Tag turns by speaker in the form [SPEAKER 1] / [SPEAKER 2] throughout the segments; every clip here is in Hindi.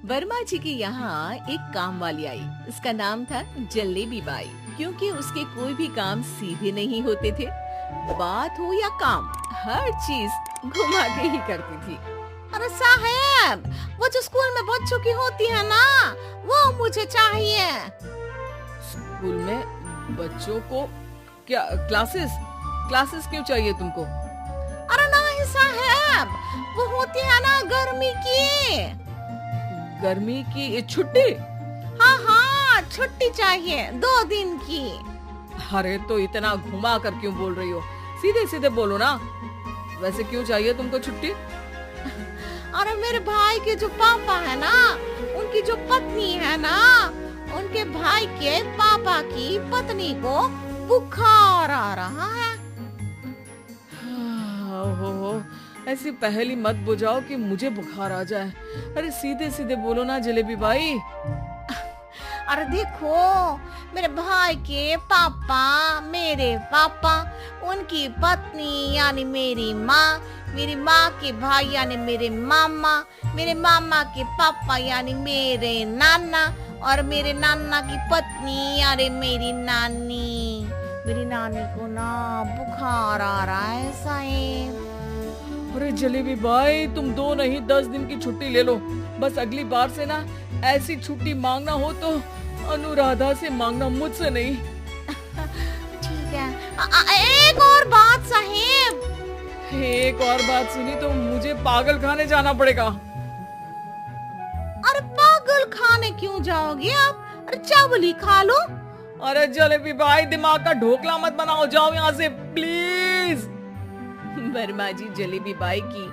[SPEAKER 1] वर्मा जी के यहाँ एक काम वाली आई। उसका नाम था जलेबी बाई, क्योंकि उसके कोई भी काम सीधे नहीं होते थे। बात हो या काम, हर चीज घुमा के ही करती थी।
[SPEAKER 2] अरे साहब, वो जो स्कूल में बच्चों की होती है ना, वो मुझे चाहिए।
[SPEAKER 3] स्कूल में बच्चों को क्या क्लासेस क्लासेस क्यों चाहिए तुमको?
[SPEAKER 2] अरे नहीं साहब, वो होती है ना गर्मी की।
[SPEAKER 3] गर्मी की छुट्टी?
[SPEAKER 2] हाँ हाँ, छुट्टी चाहिए 2 दिन की।
[SPEAKER 3] अरे तो इतना घुमा कर क्यों बोल रही हो? सीधे सीधे बोलो ना। वैसे क्यों चाहिए तुमको छुट्टी?
[SPEAKER 2] अरे मेरे भाई के जो पापा है ना, उनकी जो पत्नी है ना, उनके भाई के पापा की पत्नी को बुखार आ रहा है।
[SPEAKER 3] हो ऐसी पहेली मत बुझाओ कि मुझे बुखार आ जाए। अरे सीधे सीधे बोलो ना जलेबी बाई।
[SPEAKER 2] अरे देखो, मेरे भाई के पापा, मेरे पापा, उनकी पत्नी यानी मेरी माँ के भाई यानी मेरे मामा के पापा यानी मेरे नाना, और मेरे नाना की पत्नी यानी मेरी नानी को ना बुखार आ रहा है साहब।
[SPEAKER 3] अरे जलेबी बाई, तुम 2 नहीं 10 दिन की छुट्टी ले लो। बस अगली बार से ना ऐसी छुट्टी मांगना हो तो अनुराधा से मांगना, मुझसे नहीं।
[SPEAKER 2] ठीक है। एक और बात साहब।
[SPEAKER 3] एक और बात सुनी तो मुझे पागल खाने जाना पड़ेगा।
[SPEAKER 2] अरे पागल खाने क्यों जाओगे आप? अरे चावल ही खा लो।
[SPEAKER 3] अरे जलेबी भाई, दिमाग का ढोकला मत बनाओ, जाओ यहाँ से प्लीज।
[SPEAKER 1] वर्मा जी जलेबी बाई की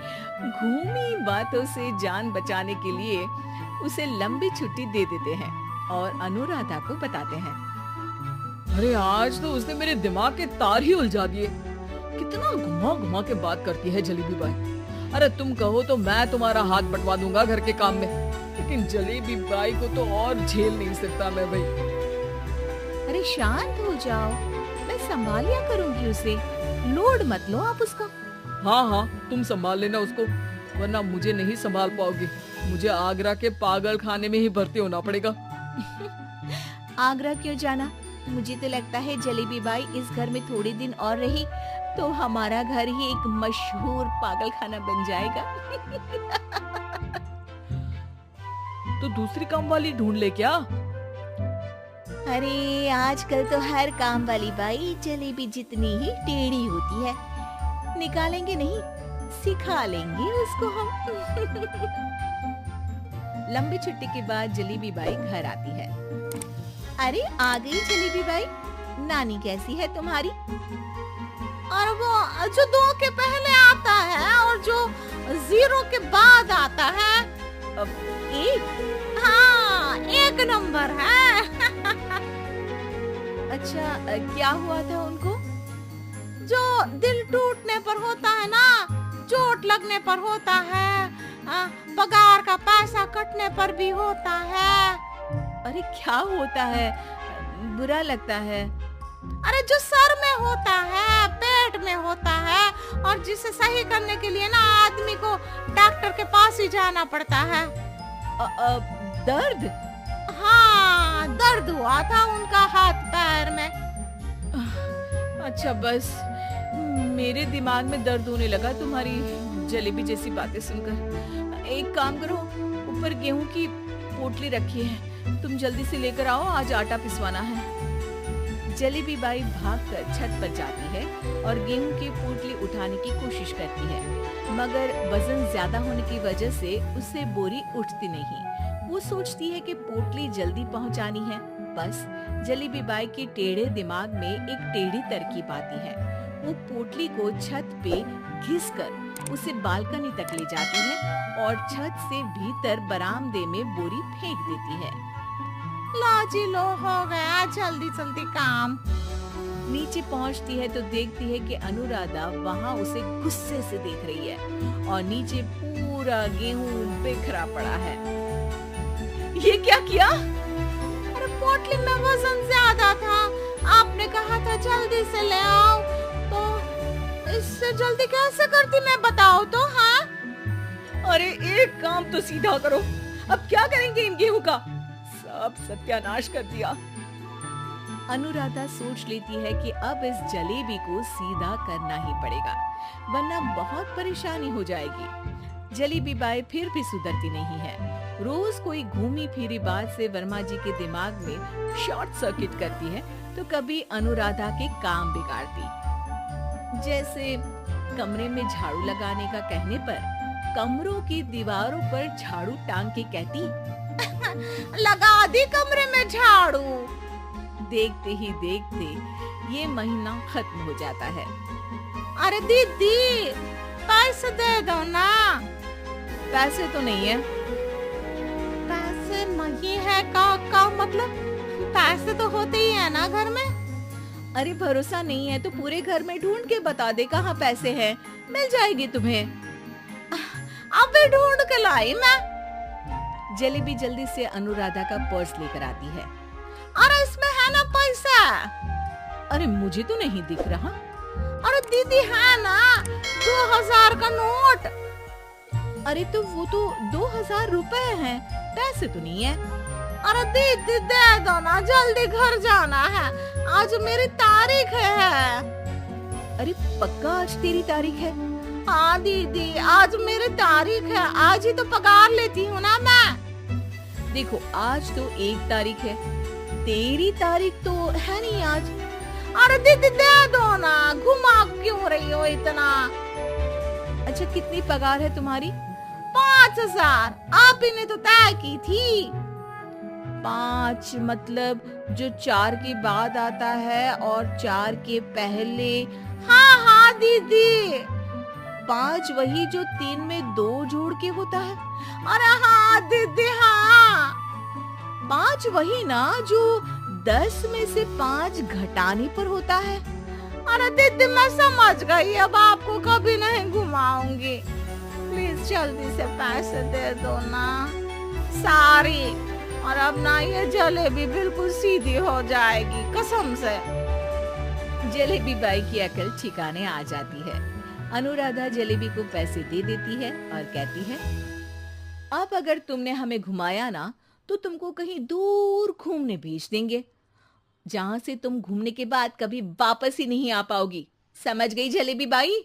[SPEAKER 1] घूमी बातों से जान बचाने के लिए उसे लंबी छुट्टी दे देते हैं और अनुराधा को बताते हैं।
[SPEAKER 3] अरे आज तो उसने मेरे दिमाग के तार ही उलझा दिए। कितना घुमा घुमा के बात करती है जलेबी बाई। अरे तुम कहो तो मैं तुम्हारा हाथ बंटवा दूंगा घर के काम में, लेकिन जलेबी बाई को तो और झेल नहीं सकता मैं भाई।
[SPEAKER 1] अरे शांत हो जाओ, मैं संभाल लिया करूंगी उसे, लोड मत लो आप उसका।
[SPEAKER 3] हाँ, तुम संभाल लेना उसको, वरना मुझे नहीं संभाल पाओगी। मुझे आगरा के पागल खाने में ही भर्ती होना पड़ेगा।
[SPEAKER 1] आगरा क्यों जाना? मुझे तो लगता है जलेबी बाई इस घर में थोड़े दिन और रही तो हमारा घर ही एक मशहूर पागल खाना बन जाएगा।
[SPEAKER 3] तो दूसरी काम वाली ढूंढ ले क्या?
[SPEAKER 1] अरे आजकल तो हर काम वाली बाई जलेबी जितनी ही टेढ़ी होती है। निकालेंगे नहीं, सिखा लेंगे उसको हम। लंबी छुट्टी के बाद जलेबी बाई घर आती है। अरे आ गई जलेबी बाई, नानी कैसी है तुम्हारी?
[SPEAKER 2] और वो जो 2 के पहले आता है और जो 0 के बाद आता है,
[SPEAKER 1] अब 1?
[SPEAKER 2] हाँ, 1 नंबर है।
[SPEAKER 1] अच्छा, क्या हुआ था उनको?
[SPEAKER 2] जो दिल टूटने पर होता है ना, चोट लगने पर होता है, पगार का पैसा कटने पर भी होता है।
[SPEAKER 1] अरे क्या होता है? बुरा लगता है।
[SPEAKER 2] अरे जो सर में होता है, पेट में होता है, और जिसे सही करने के लिए ना आदमी को डॉक्टर के पास ही जाना पड़ता है।
[SPEAKER 1] दर्द?
[SPEAKER 2] हाँ, दर्द हुआ था उनका हाथ पैर में।
[SPEAKER 1] अच्छा, बस मेरे दिमाग में दर्द होने लगा तुम्हारी जलेबी जैसी बातें सुनकर। एक काम करो, ऊपर गेहूं की पोटली रखी है, तुम जल्दी से लेकर आओ, आज आटा पिसवाना है। जलेबी बाई भागकर छत पर जाती है और गेहूं की पोटली उठाने की कोशिश करती है, मगर वजन ज्यादा होने की वजह से उससे बोरी उठती नहीं। वो सोचती है कि पोटली जल्दी पहुंचानी है। बस जलेबी बाई के टेढ़े दिमाग में एक टेढ़ी तरकीब आती है। वो पोटली को छत पे घिसकर उसे बालकनी तक ले जाती है और छत से भीतर बरामदे में बोरी फेंक देती है।
[SPEAKER 2] लाजी लो, हो गया जल्दी जल्दी काम।
[SPEAKER 1] नीचे पहुंचती है तो देखती है कि अनुराधा वहां उसे गुस्से से देख रही है और नीचे पूरा गेहूं बिखरा पड़ा है। ये क्या किया?
[SPEAKER 2] अरे पोटली में वजन ज्यादा था, आपने कहा था जल्दी से ले आओ, तो इससे जल्दी कैसे करती मैं बताओ तो। हाँ,
[SPEAKER 3] अरे एक काम तो सीधा करो, अब क्या करेंगे इन गेहूं का? सब सत्यानाश कर दिया।
[SPEAKER 1] अनुराधा सोच लेती है कि अब इस जलेबी को सीधा करना ही पड़ेगा, वरना बहुत परेशानी हो जाएगी। जलेबी बाई फिर भी सुधरती नहीं है। रोज कोई घूमी फिरी बात से वर्मा जी के दिमाग में शॉर्ट सर्किट करती है, तो कभी अनुराधा के काम बिगाड़ती। जैसे कमरे में झाड़ू लगाने का कहने पर कमरों की दीवारों पर झाड़ू टांग के कहती,
[SPEAKER 2] लगा दी कमरे में झाड़ू।
[SPEAKER 1] देखते ही देखते ये महीना खत्म हो जाता है।
[SPEAKER 2] अरे दीदी, पैसे दे दो ना।
[SPEAKER 1] पैसे तो नहीं है।
[SPEAKER 2] पैसे नहीं है का मतलब? पैसे तो होते ही है ना घर में।
[SPEAKER 1] अरे भरोसा नहीं है तो पूरे घर में ढूंढ के बता दे कहाँ पैसे हैं, मिल जाएगी तुम्हें।
[SPEAKER 2] अबे ढूंढ के लाई मैं।
[SPEAKER 1] जलेबी जल्दी से अनुराधा का पर्स लेकर आती है।
[SPEAKER 2] अरे इसमें है ना पैसा?
[SPEAKER 1] अरे मुझे तो नहीं दिख रहा।
[SPEAKER 2] अरे दीदी है ना 2000 का नोट।
[SPEAKER 1] अरे तो वो तो 2000 रुपए हैं, पैसे तो नहीं है।
[SPEAKER 2] अरे दीदी दे दो ना, जल्दी घर जाना है, आज मेरी तारीख है।
[SPEAKER 1] अरे पक्का आज तेरी तारीख है?
[SPEAKER 2] हाँ दीदी, आज मेरी तारीख है, आज ही तो पगार लेती हूँ ना मैं।
[SPEAKER 1] देखो आज तो 1 तारीख है, तेरी तारीख तो है नहीं आज।
[SPEAKER 2] अरे दीदी दे दो ना, घुमा क्यों रही हो इतना?
[SPEAKER 1] अच्छा कितनी पगार है तुम्हारी?
[SPEAKER 2] 5000। आप ही ने तो तय की थी।
[SPEAKER 1] 5 मतलब जो 4 के बाद आता है और 4 के पहले।
[SPEAKER 2] हाँ हाँ दीदी।
[SPEAKER 1] 5 वही जो 3 में 2 जोड़ के होता है।
[SPEAKER 2] अरे हाँ दीदी हाँ।
[SPEAKER 1] 5 वही ना जो 10 में से 5 घटाने पर होता है।
[SPEAKER 2] अरे दीदी मैं समझ गई, अब आपको कभी नहीं घुमाऊंगी। प्लीज जल्दी से पैसे दे दो ना, सारी। और अब ना ये जलेबी बिल्कुल सीधी हो जाएगी कसम से।
[SPEAKER 1] जलेबी बाई की अकल ठिकाने आ जाती है। अनुराधा जलेबी को पैसे दे देती है और कहती है, अब अगर तुमने हमें घुमाया ना तो तुमको कहीं दूर घूमने भेज देंगे, जहां से तुम घूमने के बाद कभी वापस ही नहीं आ पाओगी। समझ गई जलेबी बाई?